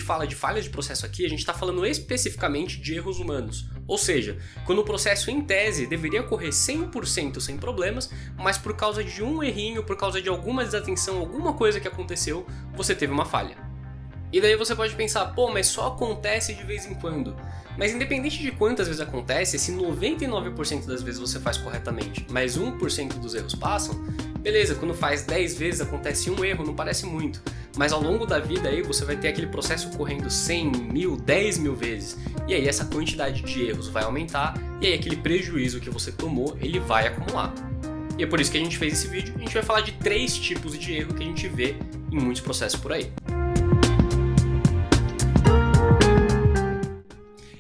gente fala de falhas de processo aqui, a gente está falando especificamente de erros humanos. Ou seja, quando o processo em tese deveria correr 100% sem problemas, mas por causa de um errinho, por causa de alguma desatenção, alguma coisa que aconteceu, você teve uma falha. E daí você pode pensar, pô, mas só acontece de vez em quando. Mas independente de quantas vezes acontece, se 99% das vezes você faz corretamente, mas 1% dos erros passam, beleza, quando faz 10 vezes acontece um erro, não parece muito. Mas ao longo da vida aí você vai ter aquele processo correndo 100, 1000, 10 mil vezes. E aí essa quantidade de erros vai aumentar e aí aquele prejuízo que você tomou, ele vai acumular. E é por isso que a gente fez esse vídeo. A gente vai falar de 3 tipos de erro que a gente vê em muitos processos por aí.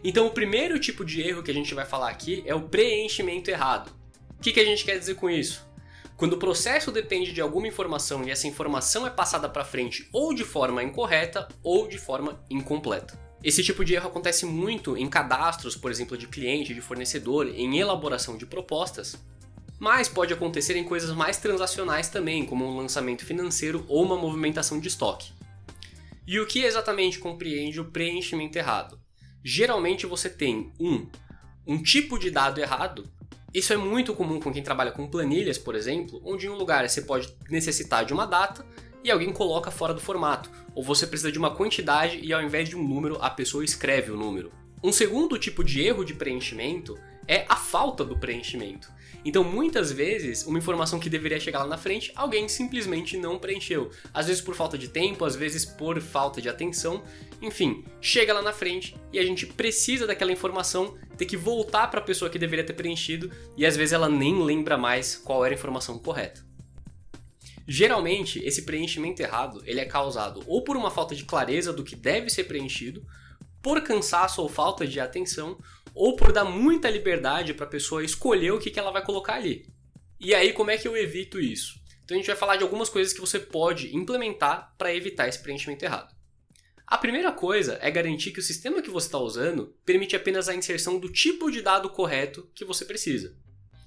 Então o primeiro tipo de erro que a gente vai falar aqui é o preenchimento errado. O que a gente quer dizer com isso? Quando o processo depende de alguma informação e essa informação é passada para frente ou de forma incorreta ou de forma incompleta. Esse tipo de erro acontece muito em cadastros, por exemplo, de cliente, de fornecedor, em elaboração de propostas, mas pode acontecer em coisas mais transacionais também, como um lançamento financeiro ou uma movimentação de estoque. E o que exatamente compreende o preenchimento errado? Geralmente você tem um tipo de dado errado. Isso é muito comum com quem trabalha com planilhas, por exemplo, onde em um lugar você pode necessitar de uma data e alguém coloca fora do formato, ou você precisa de uma quantidade e ao invés de um número, a pessoa escreve o número. Um segundo tipo de erro de preenchimento é a falta do preenchimento. Então muitas vezes, uma informação que deveria chegar lá na frente, alguém simplesmente não preencheu. Às vezes por falta de tempo, às vezes por falta de atenção, enfim, chega lá na frente e a gente precisa daquela informação, ter que voltar para a pessoa que deveria ter preenchido e às vezes ela nem lembra mais qual era a informação correta. Geralmente, esse preenchimento errado ele é causado ou por uma falta de clareza do que deve ser preenchido, por cansaço ou falta de atenção, ou por dar muita liberdade para a pessoa escolher o que ela vai colocar ali. E aí, como é que eu evito isso? Então a gente vai falar de algumas coisas que você pode implementar para evitar esse preenchimento errado. A primeira coisa é garantir que o sistema que você está usando permite apenas a inserção do tipo de dado correto que você precisa.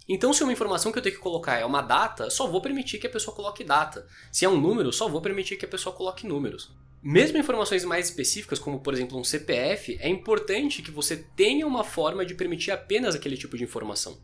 Então, se uma informação que eu tenho que colocar é uma data, só vou permitir que a pessoa coloque data. Se é um número, só vou permitir que a pessoa coloque números. Mesmo informações mais específicas, como por exemplo um CPF, é importante que você tenha uma forma de permitir apenas aquele tipo de informação.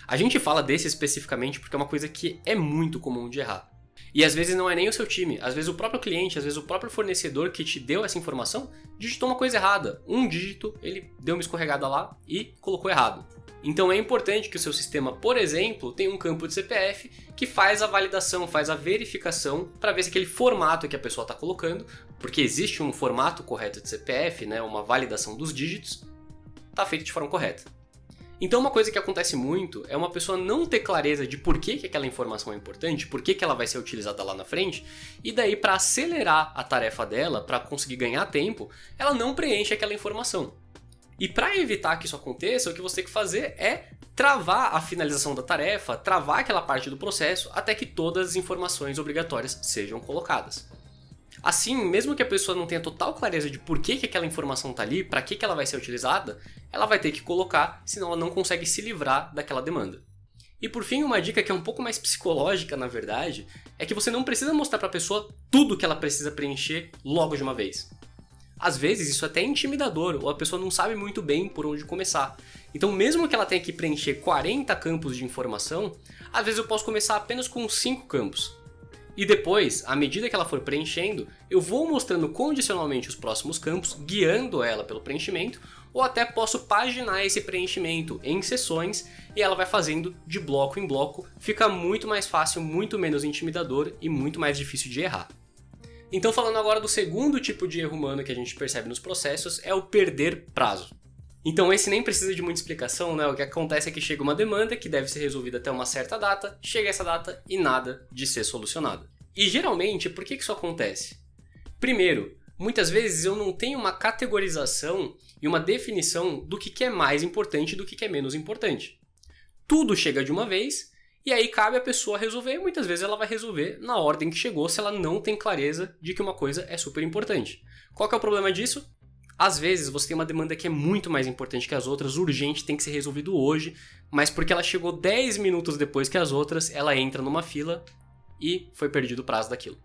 A gente fala desse especificamente porque é uma coisa que é muito comum de errar. E às vezes não é nem o seu time, às vezes o próprio cliente, às vezes o próprio fornecedor que te deu essa informação digitou uma coisa errada. Um dígito, ele deu uma escorregada lá e colocou errado. Então é importante que o seu sistema, por exemplo, tenha um campo de CPF que faz a validação, faz a verificação para ver se aquele formato que a pessoa está colocando, porque existe um formato correto de CPF, né, uma validação dos dígitos, está feito de forma correta. Então uma coisa que acontece muito é uma pessoa não ter clareza de por que aquela informação é importante, por que ela vai ser utilizada lá na frente, e daí para acelerar a tarefa dela, para conseguir ganhar tempo, ela não preenche aquela informação. E para evitar que isso aconteça, o que você tem que fazer é travar a finalização da tarefa, travar aquela parte do processo até que todas as informações obrigatórias sejam colocadas. Assim, mesmo que a pessoa não tenha total clareza de por que aquela informação está ali, para que ela vai ser utilizada, ela vai ter que colocar, senão ela não consegue se livrar daquela demanda. E por fim, uma dica que é um pouco mais psicológica, na verdade, é que você não precisa mostrar para a pessoa tudo que ela precisa preencher logo de uma vez. Às vezes isso até é intimidador, ou a pessoa não sabe muito bem por onde começar. Então mesmo que ela tenha que preencher 40 campos de informação, às vezes eu posso começar apenas com 5 campos. E depois, à medida que ela for preenchendo, eu vou mostrando condicionalmente os próximos campos, guiando ela pelo preenchimento, ou até posso paginar esse preenchimento em sessões e ela vai fazendo de bloco em bloco, fica muito mais fácil, muito menos intimidador e muito mais difícil de errar. Então falando agora do segundo tipo de erro humano que a gente percebe nos processos é o perder prazo. Então esse nem precisa de muita explicação, né? O que acontece é que chega uma demanda que deve ser resolvida até uma certa data, chega essa data e nada de ser solucionada. E geralmente, por que isso acontece? Primeiro, muitas vezes eu não tenho uma categorização e uma definição do que é mais importante e do que é menos importante. Tudo chega de uma vez e aí cabe a pessoa resolver, e muitas vezes ela vai resolver na ordem que chegou se ela não tem clareza de que uma coisa é super importante. Qual que é o problema disso? Às vezes você tem uma demanda que é muito mais importante que as outras, urgente, tem que ser resolvido hoje, mas porque ela chegou 10 minutos depois que as outras, ela entra numa fila e foi perdido o prazo daquilo.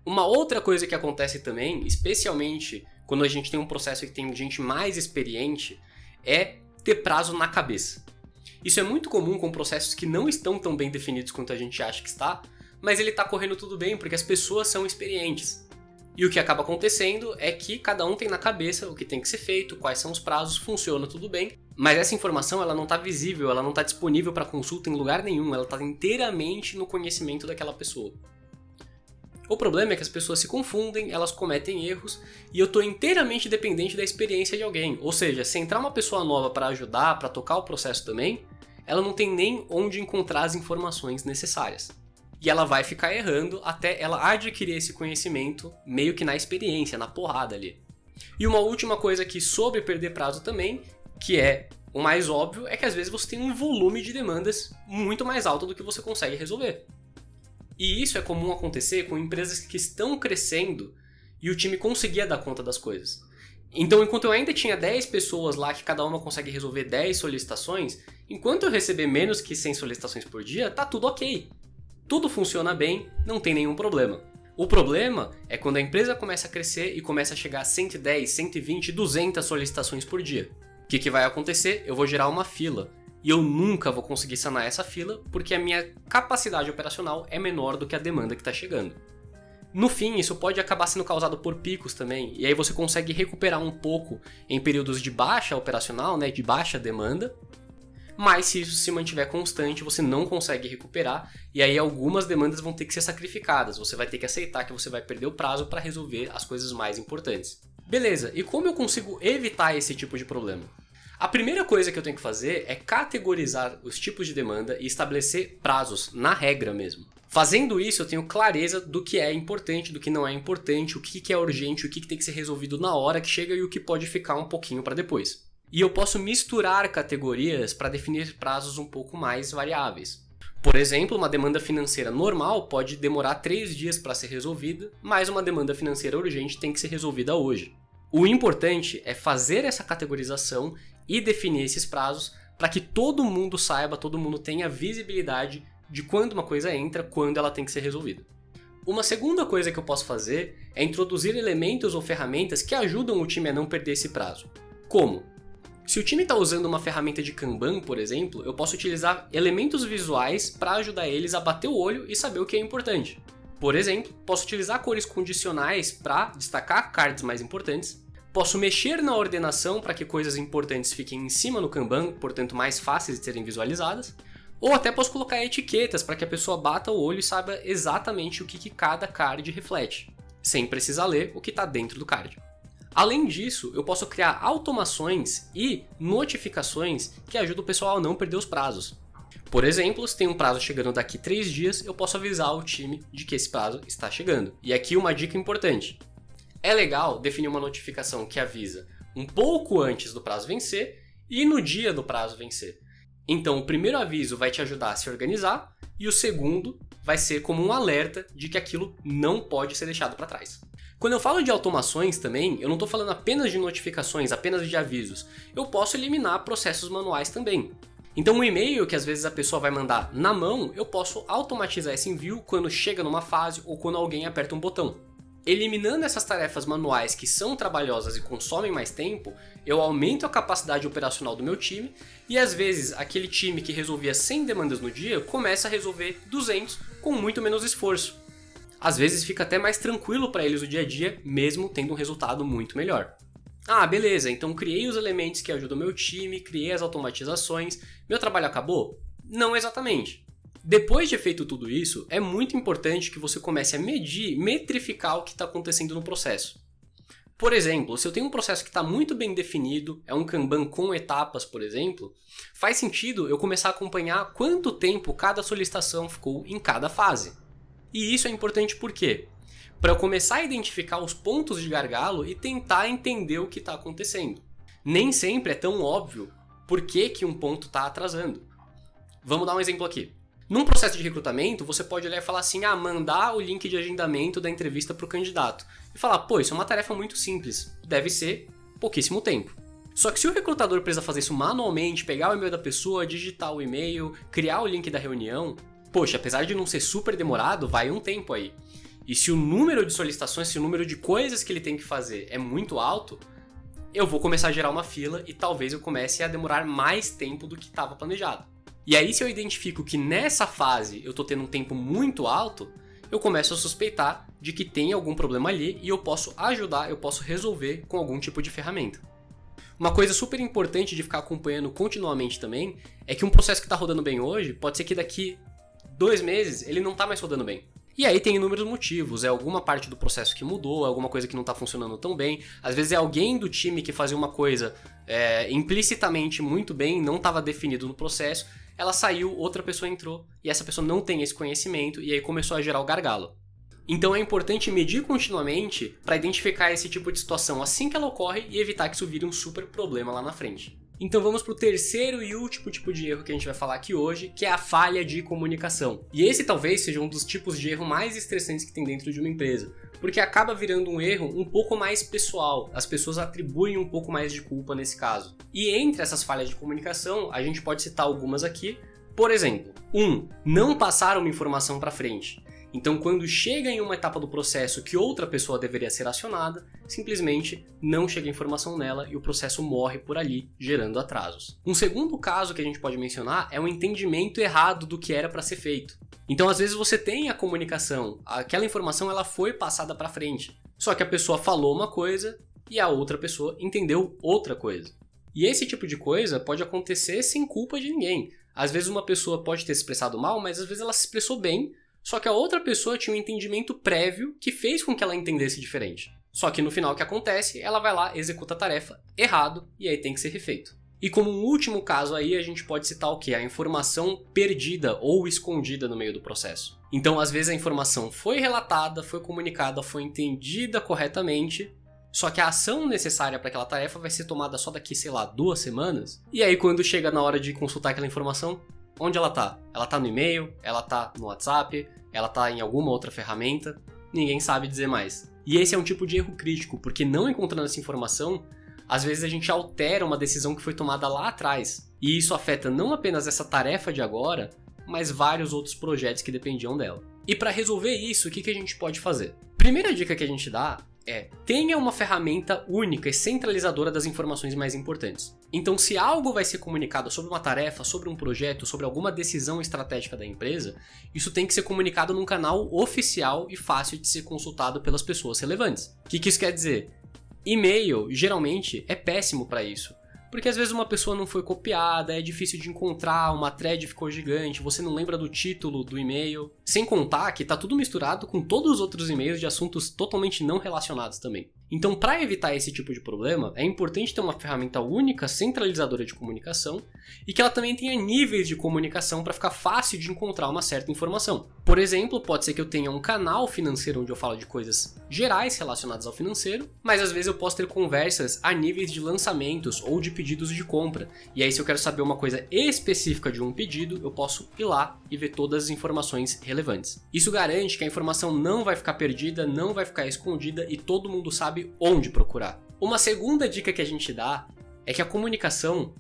Uma outra coisa que acontece também, especialmente quando a gente tem um processo que tem gente mais experiente, é ter prazo na cabeça. Isso é muito comum com processos que não estão tão bem definidos quanto a gente acha que está, mas ele está correndo tudo bem porque as pessoas são experientes. E o que acaba acontecendo é que cada um tem na cabeça o que tem que ser feito, quais são os prazos, funciona tudo bem, mas essa informação ela não está visível, ela não está disponível para consulta em lugar nenhum, ela está inteiramente no conhecimento daquela pessoa. O problema é que as pessoas se confundem, elas cometem erros, e eu estou inteiramente dependente da experiência de alguém. Ou seja, se entrar uma pessoa nova para ajudar, para tocar o processo também, ela não tem nem onde encontrar as informações necessárias. E ela vai ficar errando até ela adquirir esse conhecimento meio que na experiência, na porrada ali. E uma última coisa aqui sobre perder prazo também, que é o mais óbvio, é que às vezes você tem um volume de demandas muito mais alto do que você consegue resolver. E isso é comum acontecer com empresas que estão crescendo e o time conseguia dar conta das coisas. Então, enquanto eu ainda tinha 10 pessoas lá que cada uma consegue resolver 10 solicitações, enquanto eu receber menos que 100 solicitações por dia, tá tudo ok. Tudo funciona bem, não tem nenhum problema. O problema é quando a empresa começa a crescer e começa a chegar a 110, 120, 200 solicitações por dia. O que vai acontecer? Eu vou gerar uma fila. E eu nunca vou conseguir sanar essa fila porque a minha capacidade operacional é menor do que a demanda que está chegando. No fim, isso pode acabar sendo causado por picos também, e aí você consegue recuperar um pouco em períodos de baixa operacional, né, de baixa demanda, mas se isso se mantiver constante, você não consegue recuperar, e aí algumas demandas vão ter que ser sacrificadas, você vai ter que aceitar que você vai perder o prazo para resolver as coisas mais importantes. Beleza, e como eu consigo evitar esse tipo de problema? A primeira coisa que eu tenho que fazer é categorizar os tipos de demanda e estabelecer prazos, na regra mesmo. Fazendo isso, eu tenho clareza do que é importante, do que não é importante, o que é urgente, o que tem que ser resolvido na hora que chega e o que pode ficar um pouquinho para depois. E eu posso misturar categorias para definir prazos um pouco mais variáveis. Por exemplo, uma demanda financeira normal pode demorar 3 dias para ser resolvida, mas uma demanda financeira urgente tem que ser resolvida hoje. O importante é fazer essa categorização e definir esses prazos para que todo mundo saiba, todo mundo tenha visibilidade de quando uma coisa entra, quando ela tem que ser resolvida. Uma segunda coisa que eu posso fazer é introduzir elementos ou ferramentas que ajudam o time a não perder esse prazo. Como? Se o time está usando uma ferramenta de Kanban, por exemplo, eu posso utilizar elementos visuais para ajudar eles a bater o olho e saber o que é importante. Por exemplo, posso utilizar cores condicionais para destacar cards mais importantes. Posso mexer na ordenação para que coisas importantes fiquem em cima no Kanban, portanto mais fáceis de serem visualizadas. Ou até posso colocar etiquetas para que a pessoa bata o olho e saiba exatamente o que cada card reflete, sem precisar ler o que está dentro do card. Além disso, eu posso criar automações e notificações que ajudam o pessoal a não perder os prazos. Por exemplo, se tem um prazo chegando daqui 3 dias, eu posso avisar o time de que esse prazo está chegando. E aqui uma dica importante. É legal definir uma notificação que avisa um pouco antes do prazo vencer e no dia do prazo vencer. Então, o primeiro aviso vai te ajudar a se organizar e o segundo vai ser como um alerta de que aquilo não pode ser deixado para trás. Quando eu falo de automações também, eu não estou falando apenas de notificações, apenas de avisos. Eu posso eliminar processos manuais também. Então, um e-mail que às vezes a pessoa vai mandar na mão, eu posso automatizar esse envio quando chega numa fase ou quando alguém aperta um botão. Eliminando essas tarefas manuais que são trabalhosas e consomem mais tempo, eu aumento a capacidade operacional do meu time e às vezes aquele time que resolvia 100 demandas no dia começa a resolver 200 com muito menos esforço. Às vezes fica até mais tranquilo para eles o dia a dia, mesmo tendo um resultado muito melhor. Ah, beleza, então criei os elementos que ajudam o meu time, criei as automatizações, meu trabalho acabou? Não exatamente. Depois de feito tudo isso, é muito importante que você comece a medir, metrificar o que está acontecendo no processo. Por exemplo, se eu tenho um processo que está muito bem definido, é um Kanban com etapas, por exemplo, faz sentido eu começar a acompanhar quanto tempo cada solicitação ficou em cada fase. E isso é importante por quê? Para eu começar a identificar os pontos de gargalo e tentar entender o que está acontecendo. Nem sempre é tão óbvio por que um ponto está atrasando. Vamos dar um exemplo aqui. Num processo de recrutamento, você pode olhar e falar assim, mandar o link de agendamento da entrevista para o candidato. E falar, pô, isso é uma tarefa muito simples, deve ser pouquíssimo tempo. Só que se o recrutador precisa fazer isso manualmente, pegar o e-mail da pessoa, digitar o e-mail, criar o link da reunião, poxa, apesar de não ser super demorado, vai um tempo aí. e se o número de solicitações, se o número de coisas que ele tem que fazer é muito alto, eu vou começar a gerar uma fila e talvez eu comece a demorar mais tempo do que estava planejado. E aí, se eu identifico que nessa fase eu estou tendo um tempo muito alto, eu começo a suspeitar de que tem algum problema ali e eu posso ajudar, eu posso resolver com algum tipo de ferramenta. Uma coisa super importante de ficar acompanhando continuamente também é que um processo que está rodando bem hoje, pode ser que daqui 2 meses ele não está mais rodando bem. E aí tem inúmeros motivos, é alguma parte do processo que mudou, é alguma coisa que não está funcionando tão bem, às vezes é alguém do time que fazia uma coisa implicitamente muito bem, não estava definido no processo, ela saiu, outra pessoa entrou e essa pessoa não tem esse conhecimento e aí começou a gerar o gargalo. Então é importante medir continuamente para identificar esse tipo de situação assim que ela ocorre e evitar que isso vire um super problema lá na frente. Então vamos para o terceiro e último tipo de erro que a gente vai falar aqui hoje, que é a falha de comunicação. E esse talvez seja um dos tipos de erro mais estressantes que tem dentro de uma empresa, porque acaba virando um erro um pouco mais pessoal, as pessoas atribuem um pouco mais de culpa nesse caso. E entre essas falhas de comunicação, a gente pode citar algumas aqui. Por exemplo, 1. Não passar uma informação para frente. Então, quando chega em uma etapa do processo que outra pessoa deveria ser acionada, simplesmente não chega informação nela e o processo morre por ali, gerando atrasos. Um segundo caso que a gente pode mencionar é o entendimento errado do que era para ser feito. Então, às vezes você tem a comunicação, aquela informação ela foi passada para frente, só que a pessoa falou uma coisa e a outra pessoa entendeu outra coisa. E esse tipo de coisa pode acontecer sem culpa de ninguém. Às vezes uma pessoa pode ter se expressado mal, mas às vezes ela se expressou bem, só que a outra pessoa tinha um entendimento prévio que fez com que ela entendesse diferente. Só que no final o que acontece, ela vai lá, executa a tarefa errado e aí tem que ser refeito. E como um último caso aí, a gente pode citar o quê? A informação perdida ou escondida no meio do processo. Então, às vezes a informação foi relatada, foi comunicada, foi entendida corretamente, só que a ação necessária para aquela tarefa vai ser tomada só daqui, 2 semanas. E aí quando chega na hora de consultar aquela informação, onde ela tá? Ela tá no e-mail? Ela tá no WhatsApp? Ela tá em alguma outra ferramenta? Ninguém sabe dizer mais. E esse é um tipo de erro crítico, porque não encontrando essa informação, às vezes a gente altera uma decisão que foi tomada lá atrás. E isso afeta não apenas essa tarefa de agora, mas vários outros projetos que dependiam dela. E para resolver isso, o que a gente pode fazer? Primeira dica que a gente dá é: tenha uma ferramenta única e centralizadora das informações mais importantes. Então, se algo vai ser comunicado sobre uma tarefa, sobre um projeto, sobre alguma decisão estratégica da empresa, isso tem que ser comunicado num canal oficial e fácil de ser consultado pelas pessoas relevantes. O que isso quer dizer? E-mail, geralmente, é péssimo para isso. Porque às vezes uma pessoa não foi copiada, é difícil de encontrar, uma thread ficou gigante, você não lembra do título do e-mail. Sem contar que tá tudo misturado com todos os outros e-mails de assuntos totalmente não relacionados também. Então, para evitar esse tipo de problema, é importante ter uma ferramenta única, centralizadora de comunicação, e que ela também tenha níveis de comunicação para ficar fácil de encontrar uma certa informação. Por exemplo, pode ser que eu tenha um canal financeiro onde eu falo de coisas gerais relacionadas ao financeiro, mas às vezes eu posso ter conversas a níveis de lançamentos ou de pedidos de compra. E aí, se eu quero saber uma coisa específica de um pedido, eu posso ir lá e ver todas as informações relevantes. Isso garante que a informação não vai ficar perdida, não vai ficar escondida e todo mundo sabe onde procurar. Uma segunda dica que a gente dá é que a comunicação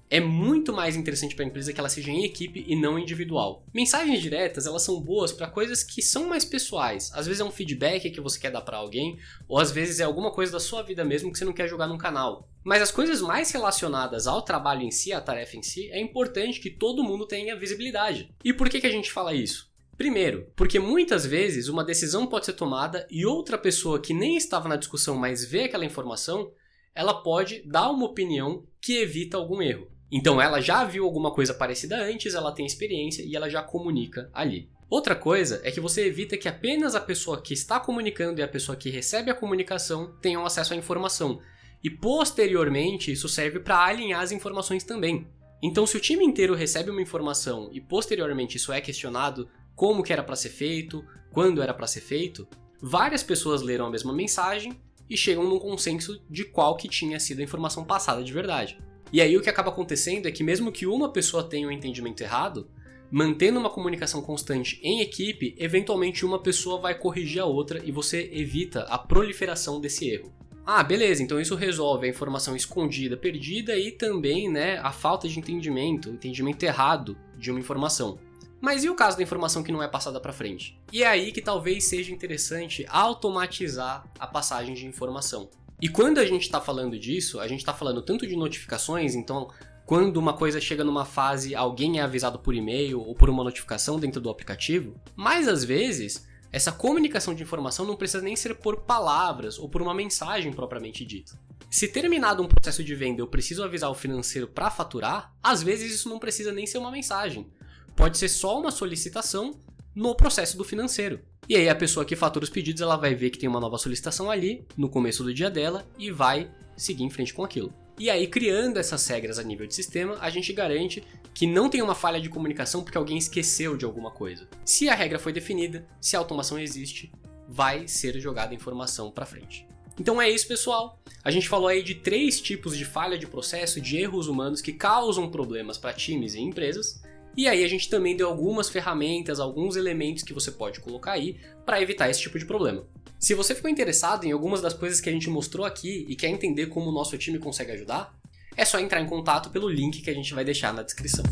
é muito mais interessante para a empresa que ela seja em equipe e não individual. Mensagens diretas, elas são boas para coisas que são mais pessoais. Às vezes é um feedback que você quer dar para alguém, ou às vezes é alguma coisa da sua vida mesmo que você não quer jogar num canal. Mas as coisas mais relacionadas ao trabalho em si, à tarefa em si, é importante que todo mundo tenha visibilidade. E por que a gente fala isso? Primeiro, porque muitas vezes uma decisão pode ser tomada e outra pessoa que nem estava na discussão, mas vê aquela informação, ela pode dar uma opinião que evita algum erro. Então ela já viu alguma coisa parecida antes, ela tem experiência e ela já comunica ali. Outra coisa é que você evita que apenas a pessoa que está comunicando e a pessoa que recebe a comunicação tenham acesso à informação. E posteriormente isso serve para alinhar as informações também. Então se o time inteiro recebe uma informação e posteriormente isso é questionado, como que era para ser feito, quando era para ser feito, várias pessoas leram a mesma mensagem e chegam num consenso de qual que tinha sido a informação passada de verdade. E aí o que acaba acontecendo é que mesmo que uma pessoa tenha um entendimento errado, mantendo uma comunicação constante em equipe, eventualmente uma pessoa vai corrigir a outra e você evita a proliferação desse erro. Ah, beleza, então isso resolve a informação escondida, perdida e também a falta de entendimento errado de uma informação. Mas e o caso da informação que não é passada para frente? E é aí que talvez seja interessante automatizar a passagem de informação. E quando a gente está falando disso, a gente está falando tanto de notificações, então quando uma coisa chega numa fase, alguém é avisado por e-mail ou por uma notificação dentro do aplicativo, mas às vezes essa comunicação de informação não precisa nem ser por palavras ou por uma mensagem propriamente dita. Se terminado um processo de venda eu preciso avisar o financeiro para faturar, às vezes isso não precisa nem ser uma mensagem. Pode ser só uma solicitação no processo do financeiro. E aí a pessoa que fatura os pedidos, ela vai ver que tem uma nova solicitação ali, no começo do dia dela, e vai seguir em frente com aquilo. E aí, criando essas regras a nível de sistema, a gente garante que não tem uma falha de comunicação porque alguém esqueceu de alguma coisa. Se a regra foi definida, se a automação existe, vai ser jogada a informação para frente. Então é isso, pessoal. A gente falou aí de 3 tipos de falha de processo, de erros humanos que causam problemas para times e empresas. E aí a gente também deu algumas ferramentas, alguns elementos que você pode colocar aí para evitar esse tipo de problema. Se você ficou interessado em algumas das coisas que a gente mostrou aqui e quer entender como o nosso time consegue ajudar, é só entrar em contato pelo link que a gente vai deixar na descrição.